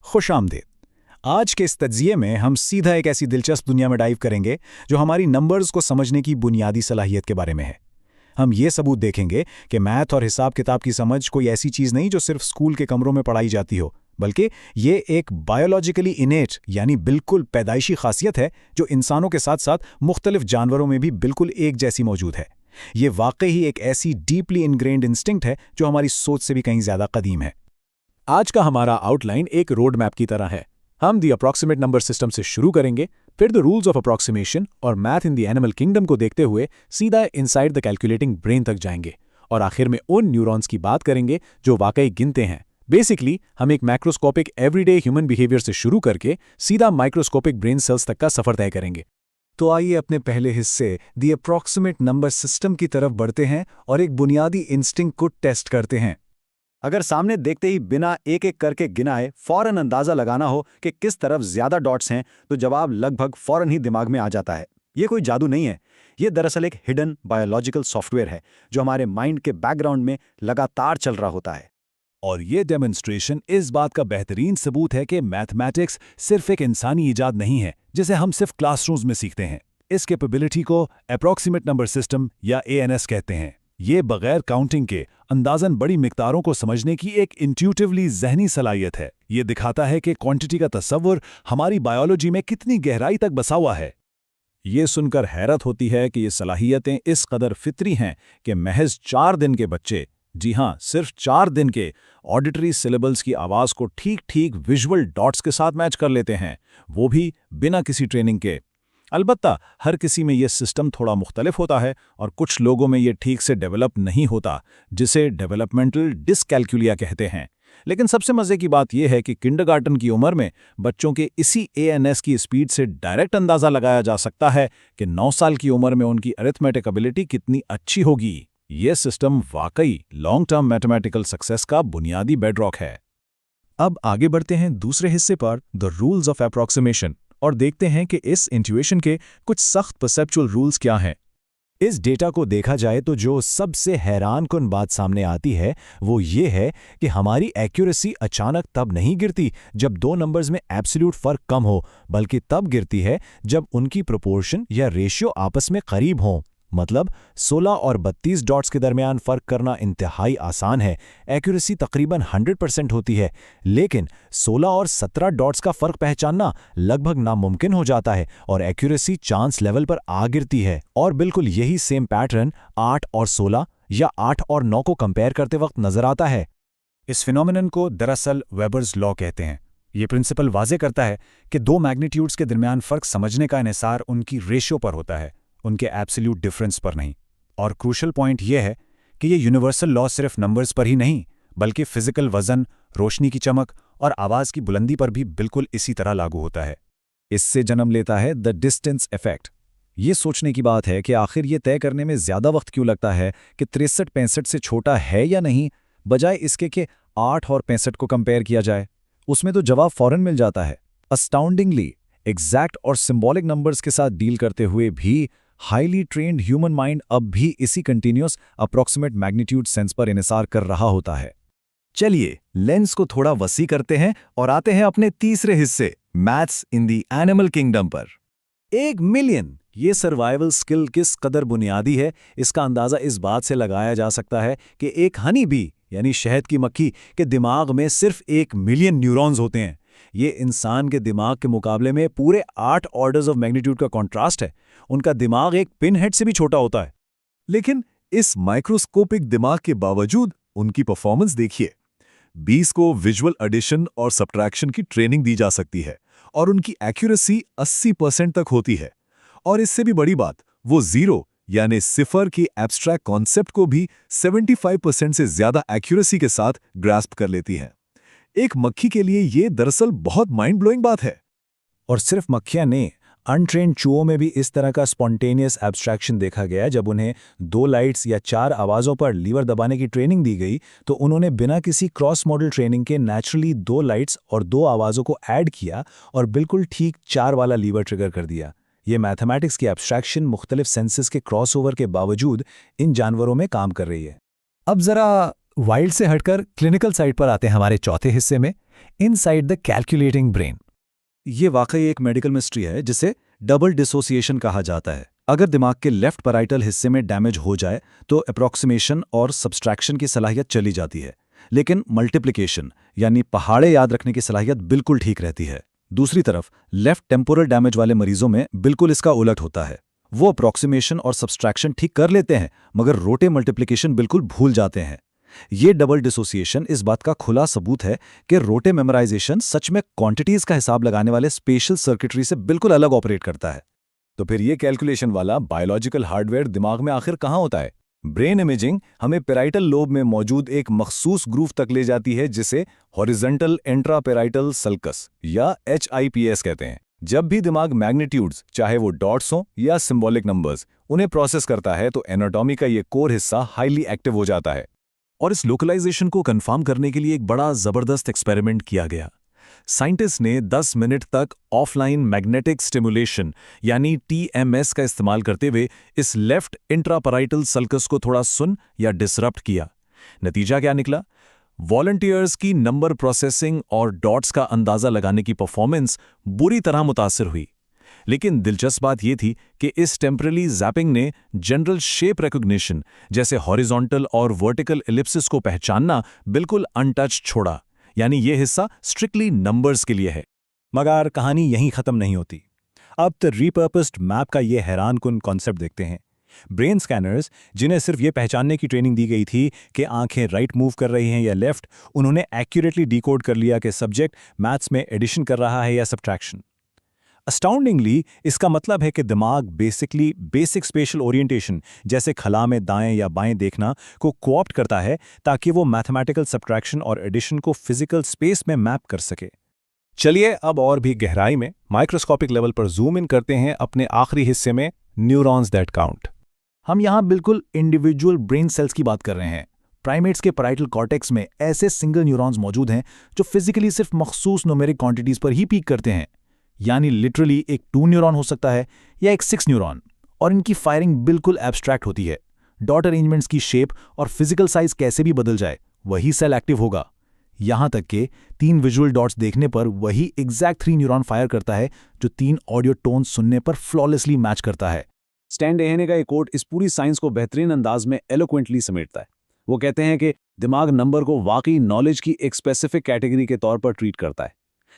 खुशामदीद। आज के इस तज्जिये में हम सीधा एक ऐसी दिलचस्प दुनिया में डाइव करेंगे जो हमारी नंबर्स को समझने की बुनियादी सलाहियत के बारे में है। हम ये सबूत देखेंगे कि मैथ और हिसाब किताब की समझ कोई ऐसी चीज़ नहीं जो सिर्फ स्कूल के कमरों में पढ़ाई जाती हो, बल्कि ये एक बायोलॉजिकली इनेट यानी बिल्कुल पैदाइशी खासियत है जो इंसानों के साथ साथ मुख्तलिफ जानवरों में भी बिल्कुल एक जैसी मौजूद है। ये वाकई ही एक ऐसी डीपली इनग्रेन्ड इंस्टिंक्ट है जो हमारी सोच से भी कहीं ज़्यादा कदीम है। आज का हमारा आउटलाइन एक रोड मैप की तरह है। हम दी अप्रॉक्सीमेट नंबर सिस्टम से शुरू करेंगे, फिर द रूल्स ऑफ अप्रॉक्सीमेशन और math in the animal kingdom को देखते हुए सीधा इनसाइड द कैलकुलेटिंग ब्रेन तक जाएंगे और आखिर में उन न्यूरॉन्स की बात करेंगे जो वाकई गिनते हैं। बेसिकली हम एक मैक्रोस्कोपिक एवरीडे ह्यूमन बिहेवियर से शुरू करके सीधा माइक्रोस्कोपिक ब्रेन सेल्स तक का सफर तय करेंगे। तो आइए अपने पहले हिस्से दी अप्रॉक्सीमेट नंबर सिस्टम की तरफ बढ़ते हैं और एक बुनियादी इंस्टिंक्ट को टेस्ट करते हैं। अगर सामने देखते ही बिना एक एक करके गिनाए फौरन अंदाजा लगाना हो कि किस तरफ ज्यादा डॉट्स हैं, तो जवाब लगभग फौरन ही दिमाग में आ जाता है। ये कोई जादू नहीं है, ये दरअसल एक हिडन बायोलॉजिकल सॉफ्टवेयर है जो हमारे माइंड के बैकग्राउंड में लगातार चल रहा होता है। और ये डेमोन्स्ट्रेशन इस बात का बेहतरीन सबूत है कि मैथमेटिक्स सिर्फ एक इंसानी इजाद नहीं है जिसे हम सिर्फ क्लासरूम्स में सीखते हैं। इस कैपेबिलिटी को अप्रॉक्सीमेट नंबर सिस्टम या ANS कहते हैं। ये बगैर काउंटिंग के अंदाजन बड़ी मिकदारों को समझने की एक इंट्यूटिवली ज़हनी सलाहियत है। ये दिखाता है कि क्वांटिटी का तस्वुर हमारी बायोलॉजी में कितनी गहराई तक बसा हुआ है। ये सुनकर हैरत होती है कि ये सलाहियतें इस कदर फितरी हैं कि महज 4 दिन के बच्चे, जी हाँ सिर्फ 4 दिन के, ऑडिटरी सिलेबल्स की आवाज़ को ठीक ठीक विजुअल डॉट्स के साथ मैच कर लेते हैं, वो भी बिना किसी ट्रेनिंग के। अलबत्ता हर किसी में ये सिस्टम थोड़ा मुख्तलिफ होता है और कुछ लोगों में ये ठीक से डेवलप नहीं होता, जिसे डेवलपमेंटल डिसकैल्कुलिया कहते हैं। लेकिन सबसे मज़े की बात यह है कि किंडरगार्टन की उम्र में बच्चों के इसी ANS की स्पीड से डायरेक्ट अंदाज़ा लगाया जा सकता है कि 9 साल की उम्र में उनकी अरिथमेटिक एबिलिटी कितनी अच्छी होगी। ये सिस्टम वाकई लॉन्ग टर्म मैथमेटिकल सक्सेस का बुनियादी बेडरॉक है। अब आगे बढ़ते हैं दूसरे हिस्से पर, द रूल्स ऑफ अप्रॉक्सीमेशन, और देखते हैं कि इस इंट्यूशन के कुछ सख्त परसेप्चुअल रूल्स क्या हैं। इस डेटा को देखा जाए तो जो सबसे हैरानकुन बात सामने आती है वो ये है कि हमारी एक्यूरेसी अचानक तब नहीं गिरती जब दो नंबर्स में एब्सोल्यूट फर्क कम हो, बल्कि तब गिरती है जब उनकी प्रोपोर्शन या रेशियो आपस में करीब हों। मतलब 16 और 32 डॉट्स के दरमियान फ़र्क करना इंतहाई आसान है, एक्यूरेसी तकरीबन 100% होती है। लेकिन 16 और 17 डॉट्स का फ़र्क पहचानना लगभग नामुमकिन हो जाता है और एक्यूरेसी चांस लेवल पर आ गिरती है। और बिल्कुल यही सेम पैटर्न 8 और 16 या 8 और 9 को कंपेयर करते वक्त नजर आता है। इस फिनोमिनन को दरअसल वेबर्स लॉ कहते हैं। ये प्रिंसिपल वाजे करता है कि दो मैग्नीट्यूड्स के दरमियान फ़र्क समझने का इन्हिसार उनकी रेशियो पर होता है, उनके एब्सोल्यूट डिफरेंस पर नहीं। और क्रूशल पॉइंट यह है कि ये यूनिवर्सल लॉ सिर्फ नंबर्स पर ही नहीं, बल्कि फिजिकल वजन, रोशनी की चमक और आवाज़ की बुलंदी पर भी बिल्कुल इसी तरह लागू होता है। इससे जन्म लेता है द डिस्टेंस इफेक्ट। ये सोचने की बात है कि आखिर ये तय करने में ज़्यादा वक्त क्यों लगता है कि 63-65 से छोटा है या नहीं, बजाय इसके कि 8 और 65 को कंपेयर किया जाए। उसमें तो जवाब फौरन मिल जाता है। अस्टाउंडिंगली एग्जैक्ट और सिंबॉलिक नंबर्स के साथ डील करते हुए भी हाईली ट्रेन्ड ह्यूमन माइंड अब भी इसी कंटिन्यूअस अप्रॉक्सीमेट मैग्नीट्यूड सेंस पर इन्हिसार कर रहा होता है। चलिए लेंस को थोड़ा वसी करते हैं और आते हैं अपने तीसरे हिस्से, maths in the animal kingdom पर। 1 मिलियन, ये सर्वाइवल स्किल किस कदर बुनियादी है, इसका अंदाज़ा इस बात से लगाया जा सकता है कि एक हनी बी यानी शहद की मक्खी के दिमाग में सिर्फ 1 मिलियन न्यूरॉन्स होते हैं। ये इंसान के दिमाग के मुकाबले में पूरे 8 ऑर्डर्स ऑफ मैग्नीट्यूड का कॉन्ट्रास्ट है। उनका दिमाग एक पिन हेड से भी छोटा होता है। लेकिन इस माइक्रोस्कोपिक दिमाग के बावजूद उनकी परफॉर्मेंस देखिए। 20 को विजुअल एडिशन और सब्ट्रैक्शन की ट्रेनिंग दी जा सकती है और उनकी एक्यूरेसी 80% तक होती है। और इससे भी बड़ी बात, वो जीरो यानी सिफर की एब्स्ट्रैक्ट कॉन्सेप्ट को भी 75% से ज्यादा एक्यूरेसी के साथ ग्रास्प कर लेती है। एक मक्खी के लिए ये दरअसल बहुत माइंड ब्लोइंग बात है। और सिर्फ मक्खियां नहीं, अनट्रेन्ड चूहों में भी इस तरह का स्पॉन्टेनियस एब्स्ट्रैक्शन देखा गया। जब उन्हें 2 लाइट्स या 4 आवाज़ों पर लीवर दबाने की ट्रेनिंग दी गई तो उन्होंने बिना किसी क्रॉस मॉडल ट्रेनिंग के नेचुरली 2 लाइट्स और 2 आवाज़ों को ऐड किया और बिल्कुल ठीक 4 वाला लीवर ट्रिगर कर दिया। ये मैथमेटिक्स की एब्स्ट्रैक्शन मुख्तलिफ सेंसेस के क्रॉसओवर के बावजूद इन जानवरों में काम कर रही है। अब जरा वाइल्ड से हटकर क्लिनिकल साइड पर आते हैं हमारे चौथे हिस्से में, इनसाइड द कैलकुलेटिंग ब्रेन। ये वाकई एक मेडिकल मिस्ट्री है जिसे डबल डिसोसिएशन कहा जाता है। अगर दिमाग के लेफ्ट पैराइटल हिस्से में डैमेज हो जाए तो अप्रॉक्सीमेशन और सब्सट्रैक्शन की सलाहियत चली जाती है, लेकिन मल्टीप्लिकेशन यानी पहाड़े याद रखने की सलाहियत बिल्कुल ठीक रहती है। दूसरी तरफ लेफ्ट टेम्पोरल डैमेज वाले मरीजों में बिल्कुल इसका उलट होता है। वो अप्रॉक्सीमेशन और सब्सट्रैक्शन ठीक कर लेते हैं मगर रोटे मल्टीप्लिकेशन बिल्कुल भूल जाते हैं। ये डबल डिसोसिएशन इस बात का खुला सबूत है कि रोटे मेमोराइजेशन सच में क्वांटिटीज का हिसाब लगाने वाले स्पेशल सर्किटरी से बिल्कुल अलग ऑपरेट करता है। तो फिर ये कैलकुलेशन वाला बायोलॉजिकल हार्डवेयर दिमाग में आखिर कहाँ होता है? ब्रेन इमेजिंग हमें पेराइटल लोब में मौजूद एक मखसूस ग्रूव तक ले जाती है जिसे हॉरिजॉन्टल इंट्रापेराइटल सल्कस या HIPS कहते हैं। जब भी दिमाग मैग्नीट्यूड्स, चाहे वो डॉट्स हों या सिंबॉलिक नंबर्स, उन्हें प्रोसेस करता है तो एनाटॉमी का ये कोर हिस्सा हाईली एक्टिव हो जाता है। और इस लोकलाइजेशन को कंफर्म करने के लिए एक बड़ा जबरदस्त एक्सपेरिमेंट किया गया। साइंटिस्ट ने 10 मिनट तक ऑफलाइन मैग्नेटिक स्टिमुलेशन यानी TMS का इस्तेमाल करते हुए इस लेफ्ट इंट्रापैराइटल सल्कस को थोड़ा सुन या डिसरप्ट किया। नतीजा क्या निकला? वॉलंटियर्स की नंबर प्रोसेसिंग और डॉट्स का अंदाजा लगाने की परफॉर्मेंस बुरी तरह मुतासिर हुई। लेकिन दिलचस्प बात यह थी कि इस टेम्पररी जैपिंग ने जनरल शेप रिकॉग्निशन जैसे हॉरिजॉन्टल और वर्टिकल एलिप्सिस को पहचानना बिल्कुल अनटच छोड़ा, यानी यह हिस्सा स्ट्रिक्टली नंबर्स के लिए है। मगर कहानी यहीं खत्म नहीं होती। अब तो रीपर्पस्ड मैप का ये हैरानकुन कॉन्सेप्ट देखते हैं। ब्रेन स्कैनर्स, जिन्हें सिर्फ ये पहचानने की ट्रेनिंग दी गई थी कि आंखें राइट मूव कर रही हैं या लेफ्ट, उन्होंने एक्यूरेटली डिकोड कर लिया कि सब्जेक्ट मैथ्स में एडिशन कर रहा है या सब्ट्रैक्शन। अस्टाउंडिंगली इसका मतलब है कि दिमाग बेसिकली बेसिक स्पेशल ओरिएंटेशन जैसे खला में दाएं या बाएं देखना को कोऑप्ट करता है ताकि वो मैथमेटिकल सब्ट्रैक्शन और एडिशन को फिजिकल स्पेस में मैप कर सके। चलिए अब और भी गहराई में माइक्रोस्कोपिक लेवल पर जूम इन करते हैं अपने आखिरी हिस्से में, न्यूरॉन्स दैट काउंट। हम यहाँ बिल्कुल इंडिविजुअल ब्रेन सेल्स की बात कर रहे हैं। प्राइमेट्स के पैराइटल कॉर्टेक्स में ऐसे सिंगल न्यूरॉन्स मौजूद हैं जो फिजिकली सिर्फ मखसूस न्यूमेरिक क्वांटिटीज पर ही पीक करते हैं, यानी लिटरली एक 2 न्यूरॉन हो सकता है या एक 6 न्यूरॉन, और इनकी फायरिंग बिल्कुल एब्स्ट्रैक्ट होती है। डॉट अरेंजमेंट्स की शेप और फिजिकल साइज कैसे भी बदल जाए, वही सेल एक्टिव होगा। यहां तक कि 3 विजुअल डॉट्स देखने पर वही एग्जैक्ट 3 न्यूरॉन फायर करता है जो 3 ऑडियो टोन सुनने पर फ्लॉलेसली मैच करता है। स्टैन डेहेने का एक कोट इस पूरी साइंस को बेहतरीन अंदाज में एलोक्वेंटली समेटता है। वो कहते हैं कि दिमाग नंबर को वाकई नॉलेज की एक स्पेसिफिक कैटेगरी के तौर पर ट्रीट करता है,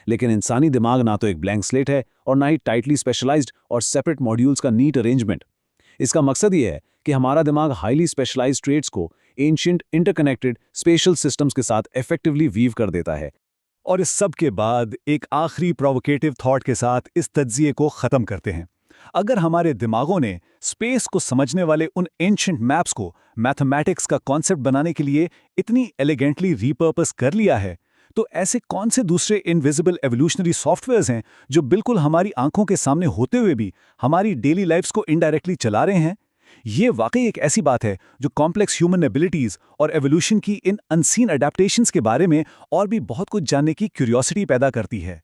लेकिन इंसानी दिमाग ना तो एक ब्लैंक स्लेट है और ना ही टाइटली स्पेशलाइज्ड और सेपरेट मॉड्यूल्स का नीट अरेंजमेंट। इसका मकसद ये है कि हमारा दिमाग हाईली स्पेशलाइज्ड ट्रेट्स को एंशिएंट इंटरकनेक्टेड स्पेशल सिस्टम्स के साथ इफेक्टिवली वीव कर देता है। और इस सब के बाद एक आखिरी प्रोवोकेटिव थॉट के साथ इस तज्जिए को खत्म करते हैं। अगर हमारे दिमागों ने स्पेस को समझने वाले उन एंशिएंट मैप्स को मैथमेटिक्स का कॉन्सेप्ट बनाने के लिए इतनी एलिगेंटली रीपर्पस कर लिया है, तो ऐसे कौन से दूसरे इनविजिबल एवोल्यूशनरी सॉफ्टवेयर्स हैं जो बिल्कुल हमारी आंखों के सामने होते हुए भी हमारी डेली लाइफ्स को इनडायरेक्टली चला रहे हैं? ये वाकई एक ऐसी बात है जो कॉम्प्लेक्स ह्यूमन एबिलिटीज और एवोल्यूशन की इन अनसीन अडैप्टेशंस के बारे में और भी बहुत कुछ जानने की क्यूरियोसिटी पैदा करती है।